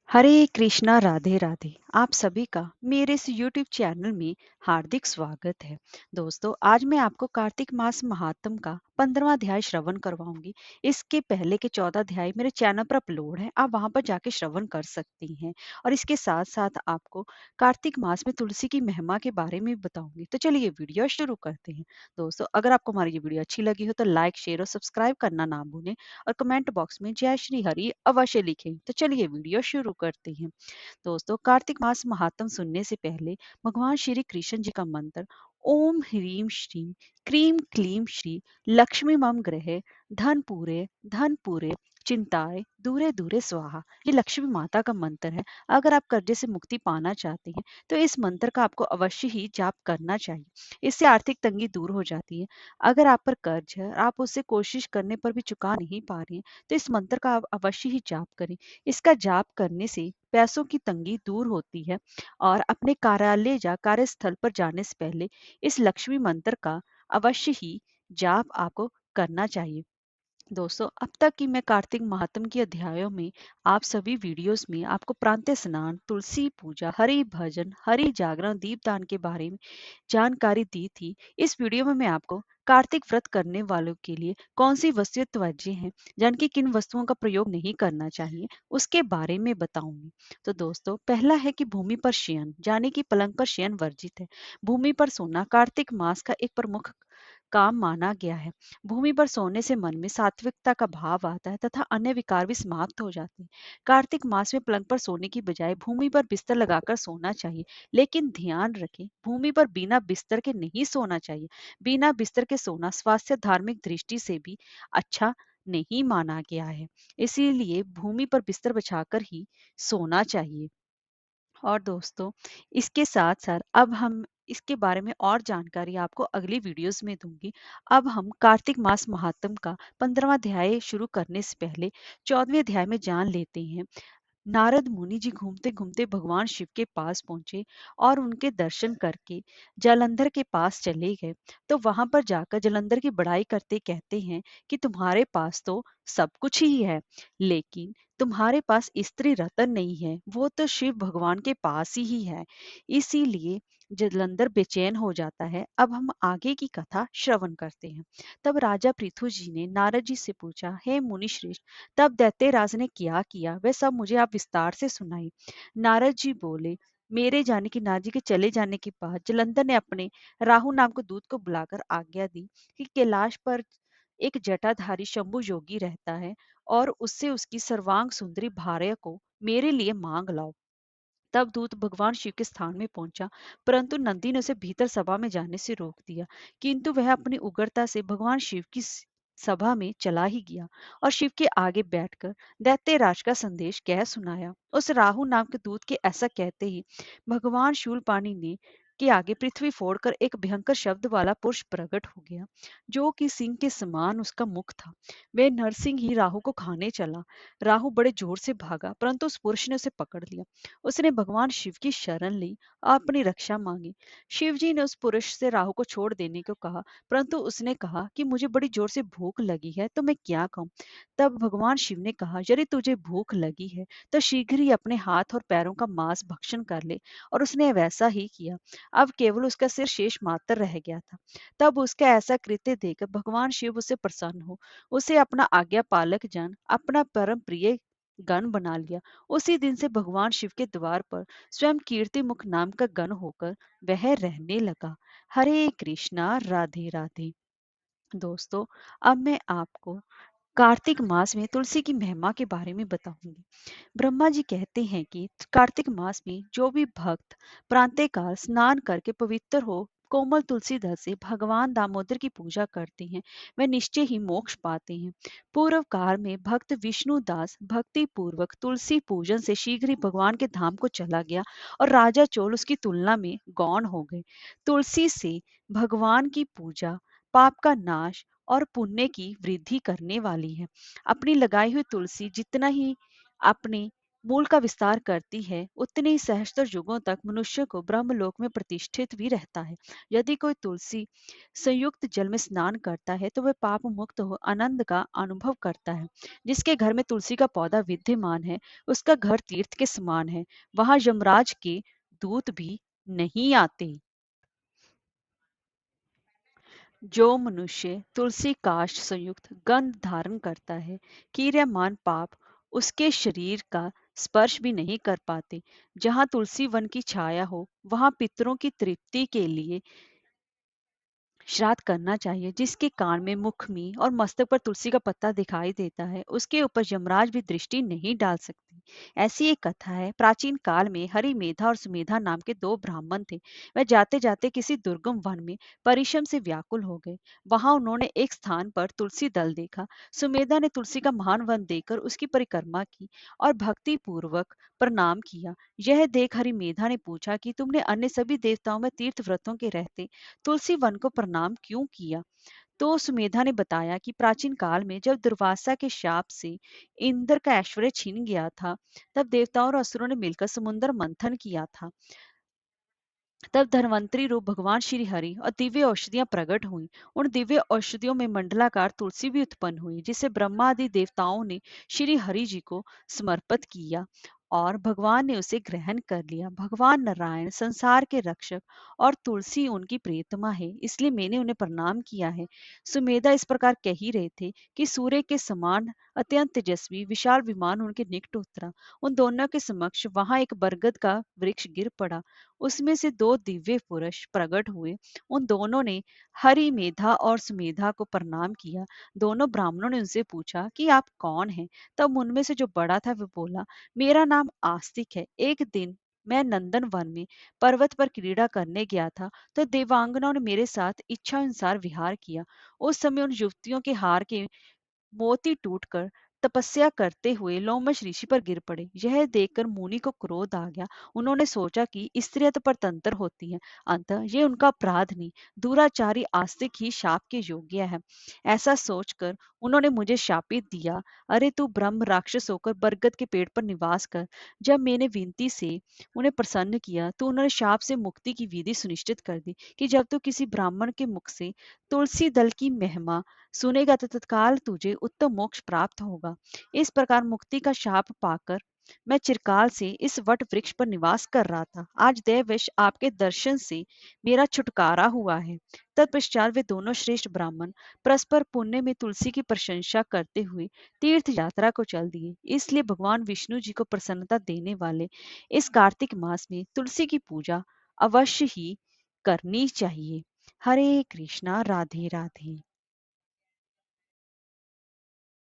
हरे कृष्णा राधे राधे। आप सभी का मेरे इस यूट्यूब चैनल में हार्दिक स्वागत है। दोस्तों, आज मैं आपको कार्तिक मास महात्म का 15वां अध्याय श्रवण करवाऊंगी। इसके पहले के 14 अध्याय मेरे चैनल पर अपलोड है, आप वहां पर जाके श्रवण कर सकती हैं। और इसके साथ साथ आपको कार्तिक मास में तुलसी की महिमा के बारे में बताऊंगी। तो चलिए वीडियो शुरू करते हैं। दोस्तों, अगर आपको हमारी ये वीडियो अच्छी लगी हो तो लाइक, शेयर और सब्सक्राइब करना ना भूलें और कमेंट बॉक्स में जय श्री हरि अवश्य लिखें। तो चलिए वीडियो शुरू करते हैं। दोस्तों, कार्तिक मास महात्म सुनने से पहले भगवान श्री कृष्ण जी का मंत्र ओम ह्रीम श्रीम क्रीम क्लीम श्री लक्ष्मी मम ग्रहे धन पूरे चिंताए दूरे दूरे स्वाहा, ये लक्ष्मी माता का मंत्र है। अगर आप कर्जे से मुक्ति पाना चाहते हैं तो इस मंत्र का आपको अवश्य ही जाप करना चाहिए। इससे आर्थिक तंगी दूर हो जाती है। अगर आप पर कर्ज है, आप उससे कोशिश करने पर भी चुका नहीं पा रहे हैं, तो इस मंत्र का आप अवश्य ही जाप करें। इसका जाप करने से पैसों की तंगी दूर होती है। और अपने कार्यालय या कार्यस्थल पर जाने से पहले इस लक्ष्मी मंत्र का अवश्य ही जाप आपको करना चाहिए। दोस्तों, अब तक की मैं कार्तिक महात्म के अध्यायों में आप सभी वीडियोस में आपको प्रांतः स्नान, तुलसी पूजा, हरि भजन, हरि जागरण, दीपदान के बारे में जानकारी दी थी। इस वीडियो में मैं आपको कार्तिक व्रत करने वालों के लिए कौन सी वस्तुएं तवज्जे हैं, जिनकी किन वस्तुओं का प्रयोग नहीं करना चाहिए, उसके बारे में बताऊंगी। तो दोस्तों, पहला है कि भूमि पर शयन, यानी कि पलंग पर शयन वर्जित है। भूमि पर सोना कार्तिक मास का एक प्रमुख काम माना गया है। भूमि पर सोने से मन में सात्विकता का भाव आता है तथा अन्य विकार भी समाप्त हो जाते हैं। कार्तिक मास में पलंग पर सोने की बजाय भूमि पर बिस्तर लगाकर सोना चाहिए। लेकिन ध्यान रखें, भूमि पर बिना बिस्तर के नहीं सोना चाहिए। बिना बिस्तर के सोना स्वास्थ्य धार्मिक दृष्टि से भी अच्छा नहीं माना गया है। इसीलिए भूमि पर बिस्तर बिछाकर ही सोना चाहिए। और दोस्तों, इसके साथ साथ अब हम इसके बारे में और जानकारी आपको अगली वीडियोस में दूंगी। अब हम कार्तिक मास महात्म का 15वां अध्याय शुरू करने से पहले 14वें अध्याय में जान लेते हैं। नारद मुनि जी घूमते घूमते भगवान शिव के पास पहुंचे और उनके दर्शन करके जलंधर के पास चले गए। तो वहां पर जाकर जलंधर की बड़ाई करते कहते हैं कि तुम्हारे पास तो सब कुछ ही है, लेकिन तुम्हारे पास स्त्री रतन नहीं है, वो तो शिव भगवान के पास ही है। इसीलिए जलंधर बेचैन हो जाता है। अब हम आगे की कथा श्रवण करते हैं। तब राजा पृथु जी ने नारद जी से पूछा, हे मुनि श्रेष्ठ, तब दैत्यराज ने क्या किया वह सब मुझे आप विस्तार से सुनाइए। नारद जी बोले, मेरे जाने की नारद जी के चले जाने के बाद जलंधर ने अपने राहु नाम के दूत को बुलाकर आज्ञा दी कि कैलाश पर एक जटाधारी शंभु योगी रहता है और उससे उसकी सर्वांग सुंदरी भार्या को मेरे लिए मांग लाओ। तब दूत भगवान शिव के स्थान में पहुंचा, परंतु नंदी ने उसे भीतर सभा में जाने से रोक दिया। किंतु वह अपनी उग्रता से भगवान शिव की सभा में चला ही गया और शिव के आगे बैठकर दैत्यराज का संदेश कह सुनाया। उस राहु नाम के दूत के ऐसा कहते ही भगवान शूलपाणी ने के आगे पृथ्वी फोड़कर एक भयंकर शब्द वाला पुरुष प्रकट हो गया, जो कि सिंह के समान उसका मुख था। वह नरसिंह ही राहु को खाने चला। राहु बड़े जोर से भागा, परंतु उस पुरुष ने उसे पकड़ लिया। उसने भगवान शिव की शरण ली और अपनी रक्षा मांगी। शिव जी ने उस पुरुष से राहु को छोड़ देने को कहा, परंतु उसने कहा कि मुझे बड़ी जोर से भूख लगी है, तो मैं क्या कहूँ। तब भगवान शिव ने कहा, यदि तुझे भूख लगी है तो शीघ्र ही अपने हाथ और पैरों का मांस भक्षण कर ले। और उसने वैसा ही किया। अब केवल उसका सिर शेष मात्र रह गया था। तब उसका ऐसा कृत्य देखकर भगवान शिव उससे प्रसन्न हो उसे अपना आज्ञा पालक जन, अपना परम प्रिय गण बना लिया। उसी दिन से भगवान शिव के द्वार पर स्वयं कीर्ति मुख नाम का गण होकर वह रहने लगा। हरे कृष्णा राधे राधे। दोस्तों, अब मैं आपको कार्तिक मास में तुलसी की महिमा के बारे में बताऊंगी। ब्रह्मा जी कहते हैं कि कार्तिक मास में जो भी भक्त प्रातःकाल स्नान करके पवित्र हो कोमल तुलसी दल से भगवान दामोदर की पूजा करते हैं, वे निश्चय ही मोक्ष पाते हैं। पूर्व काल में भक्त विष्णु दास भक्ति पूर्वक तुलसी पूजन से शीघ्र ही भगवान के धाम को चला गया और राजा चोल उसकी तुलना में गौण हो गए। तुलसी से भगवान की पूजा पाप का नाश और पुण्य की वृद्धि करने वाली है। अपनी लगाई हुई तुलसी जितना ही अपने मूल का विस्तार करती है, उतने ही सहस्त्र युगों तक मनुष्य को ब्रह्मलोक में प्रतिष्ठित भी रहता है। यदि कोई तुलसी संयुक्त जल में स्नान करता है तो वह पाप मुक्त हो आनंद का अनुभव करता है। जिसके घर में तुलसी का पौधा विद्यमान है, उसका घर तीर्थ के समान है। वहां यमराज के दूत भी नहीं आते। जो मनुष्य तुलसी काष्ठ संयुक्त गंध धारण करता है, कीर्यमान पाप उसके शरीर का स्पर्श भी नहीं कर पाते। जहाँ तुलसी वन की छाया हो, वहां पितरों की तृप्ति के लिए श्राद्ध करना चाहिए। जिसके कान में, मुख में और मस्तक पर तुलसी का पत्ता दिखाई देता है, उसके ऊपर यमराज भी दृष्टि नहीं डाल सकते। ऐसी एक कथा है, प्राचीन काल में हरिमेधा और सुमेधा नाम के दो ब्राह्मण थे। वह जाते जाते किसी दुर्गम वन में परिश्रम से व्याकुल हो गए। वहां उन्होंने एक स्थान पर तुलसी दल देखा। सुमेधा ने तुलसी का महान वन देखकर उसकी परिक्रमा की और भक्ति पूर्वक प्रणाम किया। यह देख हरिमेधा ने पूछा कि तुमने अन्य सभी देवताओं में तीर्थ व्रतों के रहते तुलसी वन को प्रणाम क्यों किया? तो सुमेधा ने बताया कि प्राचीन काल में जब दुर्वासा के शाप से इंद्र का ऐश्वर्य छीन गया था, तब देवताओं और असुरों ने मिलकर समुद्र मंथन किया था। तब धन्वंतरी रूप भगवान श्री हरि और दिव्य औषधियां प्रकट हुई। उन दिव्य औषधियों में मंडलाकार तुलसी भी उत्पन्न हुई, जिसे ब्रह्मा आदि देवताओं ने श्री हरि जी को समर्पित किया और भगवान ने उसे ग्रहण कर लिया। भगवान नारायण संसार के रक्षक और तुलसी उनकी प्रियतमा है, इसलिए मैंने उन्हें प्रणाम किया है। सुमेधा इस प्रकार कह ही रहे थे कि सूर्य के समान अत्यंत तेजस्वी विशाल विमान उनके निकट उतरा। उन दोनों के समक्ष वहां एक बरगद का वृक्ष गिर पड़ा। उसमें से दो दिव्य पुरुष प्रकट हुए। उन दोनों ने हरि मेधा और सुमेधा को प्रणाम किया। दोनों ब्राह्मणों ने उनसे पूछा कि आप कौन हैं? तब उनमें से जो बड़ा था वह बोला, मेरा नाम आस्तिक है। एक दिन मैं नंदन वन में पर्वत पर क्रीड़ा करने गया था, तो देवांगनाओं ने मेरे साथ इच्छा अनुसार विहार किया। उस समय उन युवतियों के हार के मोती टूटकर तपस्या करते हुए लोमश ऋषि पर गिर पड़े। यह देखकर मुनि को क्रोध आ गया। उन्होंने सोचा कि स्त्रियां तो परतंत्र होती हैं, अतः ये उनका अपराध नहीं, दुराचारी आस्तिक ही शाप के योग्य है। ऐसा सोचकर उन्होंने मुझे शापित दिया, अरे तू ब्रह्म राक्षस होकर बरगद के पेड़ पर निवास कर। जब मैंने विनती से उन्हें प्रसन्न किया तो उन्होंने शाप से मुक्ति की विधि सुनिश्चित कर दी कि जब तू किसी ब्राह्मण के मुख से तुलसी दल की महिमा सुनेगा तो तत्काल तुझे उत्तम मोक्ष प्राप्त होगा। इस प्रकार मुक्ति का शाप पाकर मैं चिरकाल से इस वट वृक्ष पर निवास कर रहा था। आज दैववश आपके दर्शन से मेरा छुटकारा हुआ है। तत्पश्चात वे दोनों श्रेष्ठ ब्राह्मण परस्पर पुण्य में तुलसी की प्रशंसा करते हुए तीर्थ यात्रा को चल दिए। इसलिए भगवान विष्णु जी को प्रसन्नता देने वाले इस कार्तिक मास में तुलसी की पूजा अवश्य ही करनी चाहिए। हरे कृष्णा, राधे राधे।